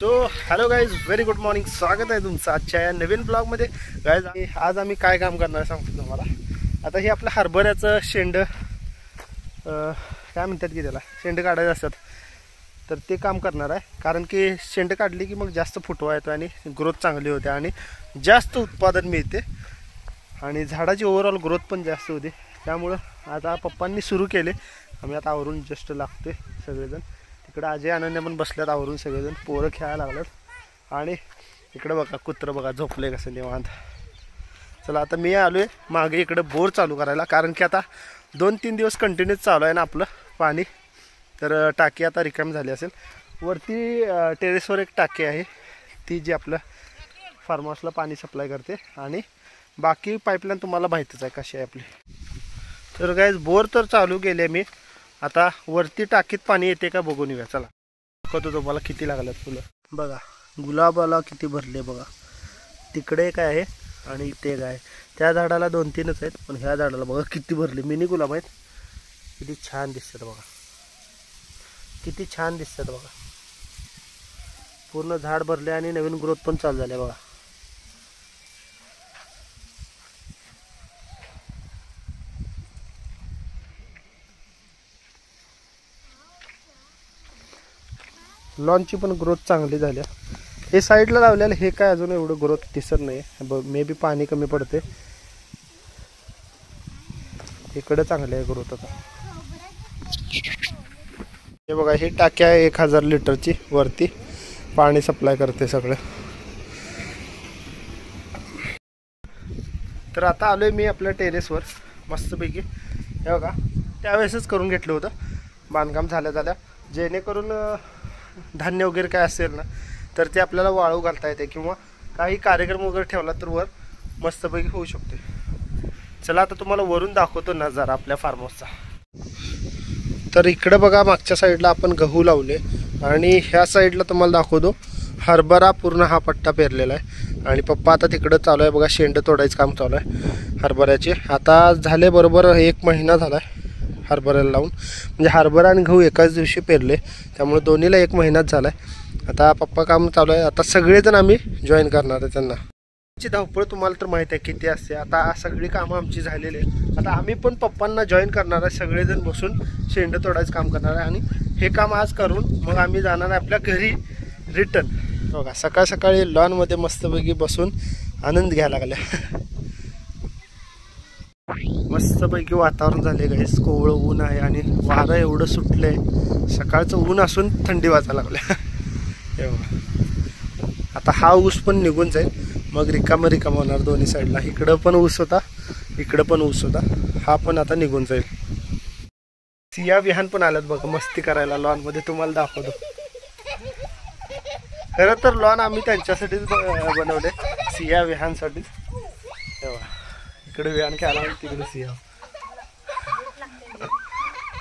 तो hello guys, very good morning. स्वागत आहे तुमचं आजच्या या नवीन ब्लॉगमध्ये. गाईज आज आम्ही काय काम करणार सांगतो तुम्हाला. आता हे आपलं हरभऱ्याचं शेंड काय म्हणतात की त्याला शेंड काढायचं असतात, तर ते काम करणार आहे. कारण की शेंड काढली की मग जास्त फुटवा येतो आणि ग्रोथ चांगली होते आणि जास्त उत्पादन मिळते आणि झाडाची ओव्हरऑल ग्रोथ पण जास्त होते. त्यामुळं आता पप्पांनी सुरू केले. आम्ही आता आवरून जस्ट लागतोय सगळेजण. इकडे अजय अनन्या पण बसल्यात आवरून, सगळेजण पोरं खेळायला लागल्यात आणि इकडे बघा कुत्रं बघा झोपले कसं निवांत. चला आता मी आलोय मागे इकडे बोर चालू करायला, कारण की आता 2-3 दिवस कंटिन्यूच चालू आहे ना आपलं पाणी. तर टाकी आता रिकामी झाली असेल. वरती टेरेसवर एक टाकी आहे, ती जी आपलं फार्म हाऊसला पाणी सप्लाय करते आणि बाकी पाईपलाईन तुम्हाला माहितीच आहे कशी आहे आपली. तर गाईज बोर तर चालू केले मी. आता वरती टाकीत पाणी येते का बघून येऊया. चला दाखवतो तुम्हाला किती लागल्यात फुलं. बघा गुलाबाला किती भरले बघा. तिकडे काय आहे आणि इथे काय. त्या झाडाला 2-3च आहेत, पण ह्या झाडाला बघा किती भरले. मिनी गुलाब आहेत, किती छान दिसतात बघा, किती छान दिसतात बघा. पूर्ण झाड भरले आणि नवीन ग्रोथ पण चालू झाले बघा. लॉनची पण ग्रोथ चांगली झाली. हे साईडला लावलेलं हे काय अजून एवढं ग्रोथ दिसत नाही, मे बी पाणी कमी पडते. इकडे चांगले आहे ग्रोथ. आता हे बघा ही टाकी आहे 1000 लिटरची, वरती पाणी सप्लाय करते सगळं. तर आता आलोय मी आपल्या टेरेसवर मस्तपैकी. हे बघा त्यावेळेसच करून घेतलं होतं बांधकाम झाल्या जेणेकरून धान्य वगैरे काय असेल ना तर ते आपल्याला वाळू घालता येते किंवा काही कार्यक्रम वगैरे ठेवला तर वर मस्तपैकी होऊ शकते. चला आता तुम्हाला वरून दाखवतो नजारा आपल्या फार्म हाऊसचा. तर इकडे बघा मागच्या साईडला आपण गहू लावले आणि ह्या साईडला तुम्हाला दाखवतो हरभरा. पूर्ण हा पट्टा पेरलेला आहे आणि पप्पा आता तिकडं चालू आहे बघा, शेंड तोडायचं काम चालू आहे हरभऱ्याचे. आता झाले बरोबर 1 महिना झाला आहे हरभऱ्याला लावून. म्हणजे हरभरा आणि गहू एकाच दिवशी पेरले, त्यामुळे दोन्हीला 1 महिनाच झाला आहे. आता पप्पा काम चालू आहे. आता सगळेजण आम्ही जॉईन करणार आहे त्यांना. ची धावपळ तुम्हाला तर माहीत आहे किती असते. आता सगळी कामं आमची झालेली आहेत. आता आम्ही पण पप्पांना जॉईन करणार आहे. सगळेजण बसून शेंड तोडायचं काम करणार आहे आणि हे काम आज करून मग आम्ही जाणार आहे आपल्या घरी रिटर्न. बघा सकाळ सकाळी लॉनमध्ये मस्तपैकी बसून आनंद घ्यायला लागला. मस्तपैकी वातावरण झाले गाईस. कोवळं ऊन आहे आणि वारं एवढं सुटलंय. सकाळचं ऊन असून थंडी वाजायला लागल्या. हे बघा आता हा ऊस पण निघून जाईल, मग रिकाम होणार दोन्ही साईडला. इकडं पण ऊस होता, इकडं पण ऊस होता, हा पण आता निघून जाईल. सिया विहान पण आल्यात बघा मस्ती करायला लॉनमध्ये. तुम्हाला दाखवतो. खरं तर लॉन आम्ही त्यांच्यासाठीच बनवले, सिया विहानसाठीच. तेव्हा इकडे विहान खेळायला, तिकडे सिया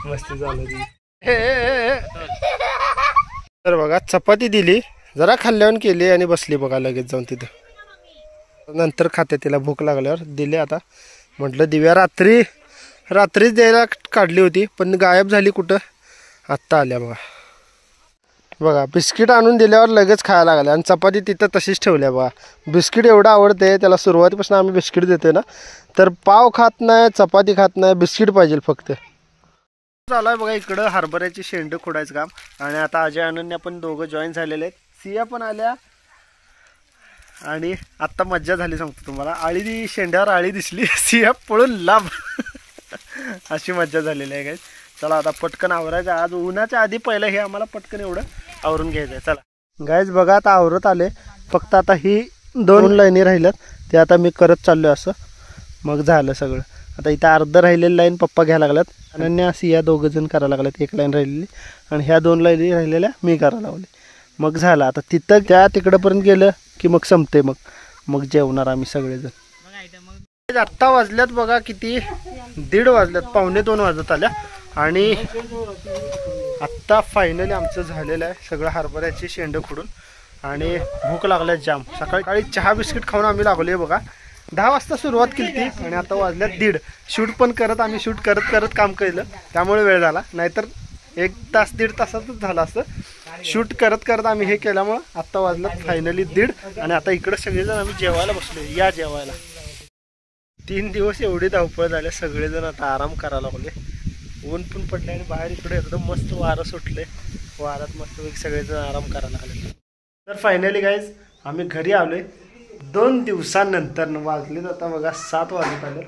मस्ती झालं ती. तर बघा चपाती दिली, जरा खाल्ल्यावर केली आणि बसली बघा लगेच जाऊन तिथं. नंतर खाते, तिला भूक लागल्यावर दिले. आता म्हटलं दिव्या रात्रीच द्यायला काढली होती पण गायब झाली कुठं. आत्ता आल्या बघा बिस्किट आणून दिल्यावर लगेच खायला लागले आणि चपाती तिथं तशीच ठेवल्या बघा. बिस्किट एवढं आवडते त्याला. सुरुवातीपासून आम्ही बिस्किट देतोय ना, तर पाव खात नाही, चपाती खात नाही, बिस्किट पाहिजे फक्त. चालू आहे बघा इकडं हरभऱ्याची शेंड खोडायचं काम. आणि आता अजय अनन्या पण दोघं जॉईन झालेले आहेत. सिया पण आल्या आणि आत्ता मज्जा झाली सांगतो तुम्हाला. शेंड्यावर आळी दिसली, सिया पळून लाभ अशी मज्जा झालेली आहे गाईस. चला आता पटकन आवरायचं. आज उन्हाच्या आधी पहिलं हे आम्हाला पटकन एवढं आवरून घ्यायचं आहे. चला गाईज बघा आता आवरत आले. फक्त आता ही 2 लाईनी राहिल्यात, ते आता मी करत चाललोय असं, मग झालं सगळं. आता इथं अर्ध राहिलेली लाईन पप्पा घ्यायला लागल्यात. अनन्या सिया दोघं जण करायला लागल्यात 1 लाईन राहिलेली आणि ह्या 2 लाईनी राहिलेल्या मी करायला लावली. मग झालं. आता तिथं तिकडंपर्यंत गेलं की मग संपते. मग जेवणार आम्ही सगळेजण. आत्ता वाजल्यात बघा किती, 1:30 वाजल्यात, 1:45 वाजत आल्या. आणि आत्ता फायनली आमचं झालेलं आहे सगळं हरभऱ्याची शेंड खोडून आणि भूक लागल्या जाम. सकाळी चहा बिस्किट खाऊन आम्ही लागलोय बघा. 10 वाजता सुरुवात केली ती आणि आता वाजल्यात 1:30. शूट पण करत आम्ही शूट करत काम केलं, त्यामुळे वेळ झाला. नाहीतर 1 तास 1.5 तासातच झालं असतं शूट करत करत आम्ही हे केल्यामुळं आत्ता वाजलं फायनली 1:30 आणि आता इकडं सगळेजण आम्ही जेवायला बसलो या जेवायला 3 दिवस एवढी धावपळ झाले सगळेजण आता आराम करायला लागले ऊन पण पडले आणि बाहेर इकडे एकदम मस्त वारं सुटले वारात मस्त सगळेजण आराम करायला लागले तर फायनली गाईज आम्ही घरी आलोय 2 दिवसांनंतर वाजले आता बघा 7 वाजत आले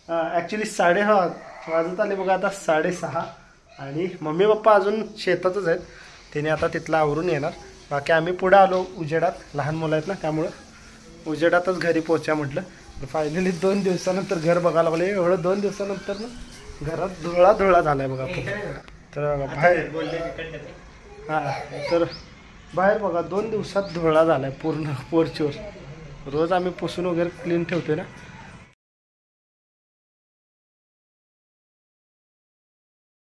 ॲक्च्युली 6:30 वाजत आले बघा आता 6:30 आणि मम्मी पप्पा अजून शेतातच आहेत त्याने आता तिथला आवरून येणार बाकी आम्ही पुढे आलो उजेडात लहान मुलं आहेत ना त्यामुळं उजेडातच घरी पोहोचा म्हटलं फायनली 2 दिवसानंतर घर बघायला लागले एवढं 2 दिवसानंतर ना घरात धुळा झालाय बघा तर बाहेर हां तर बाहेर बघा 2 दिवसात धुळा झालाय पूर्ण पोर्चवर रोज आम्ही पुसून वगैरे क्लीन ठेवतोय ना